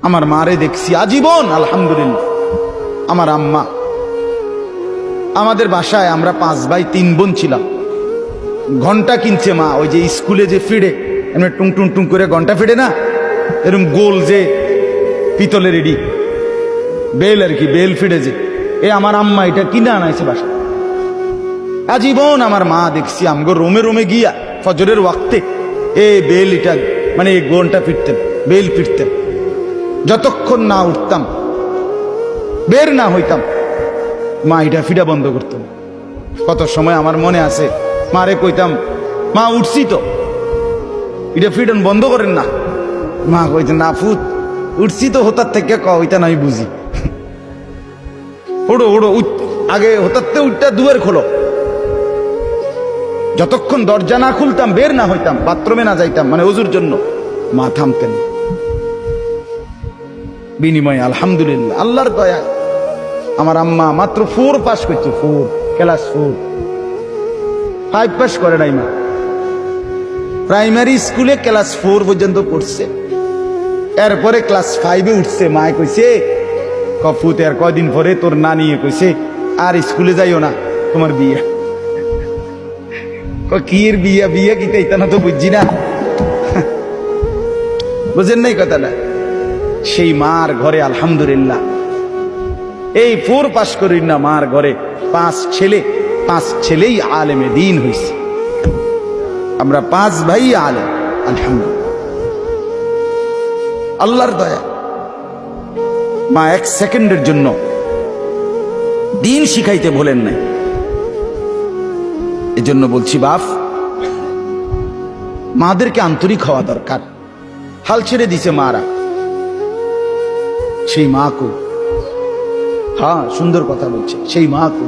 আমার মারে দেখছি আজীবন আলহামদুলিল্লাহ। আমার আম্মা, আমাদের বাসায় আমরা 5 ভাই 3 বোন ছিলাম। ঘন্টা কিনছে মা, ওই যে স্কুলে যে ফিরে এমনি টুং টুং টুং করে ঘন্টা ফিরে না, এরকম গোল যে পিতলের এডি বেল আর কি, বেল ফিরে যে, আমার আম্মা এটা কিনে আনাইছে বাসা। আজীবন আমার মা দেখছি আমগো রোমে রোমে গিয়া ফজরের ওয়াক্তে বেল এটা মানে এই ঘন্টা ফিরতেন, বেল ফিরতেন। যতক্ষণ না উঠতাম, বের না হইতাম, মা এটা ফিডা বন্ধ করতেন। কত সময় আমার মনে আছে মারে কইতাম, মা উঠছি তো, এটা ফিডন বন্ধ করেন না। মা কইতেন, না ফুত উঠছি তো, হোতার থেকে কইতা নাই বুঝি, ওড়ো ওড়ো আগে হোতারতে উঠটা দুয়ার খোলো। যতক্ষণ দরজা না খুলতাম, বের না হইতাম, বাথরুমে না যাইতাম, মানে ওজুর জন্য, মা থামতেন। বিনিময়ে আলহামদুলিল্লাহ আল্লাহর দয়া আমার আম্মা মাত্র 4 পাস করছে, 4 ক্লাস 4, 5 পাস করে নাই মা। প্রাইমারি স্কুলে ক্লাস 4 পর্যন্ত পড়ছে, এরপরে ক্লাস 5-এ উঠছে। মায় কইছে, কফুত আর কয়দিন পরে তোর নানি কইছে আর স্কুলে যাইও না, তোমার বিয়ে। কির বিয়া, বিয়ে কি তাইতা না তো বুঝছি না, বুঝেন নাই কথাটা। সেই মার ঘরে আলহামদুলিল্লাহ এই 4 পাস করি না, মার ঘরে 5 ছেলে, 5 ছেলেই আলেমে দিন হইছে। আমরা 5 ভাই আলেম, আলহামদুলিল্লাহ আল্লাহর দয়া। মা 1 সেকেন্ডের জন্য দিন শিখাইতে বলেন নাই। এজন্য বলছি বাপ, মাদেরকে আন্তরিক হওয়া দরকার। হাল ছেড়ে দিছে মারা, সেই মা কো, হ্যাঁ সুন্দর কথা বলছে, সেই মা কো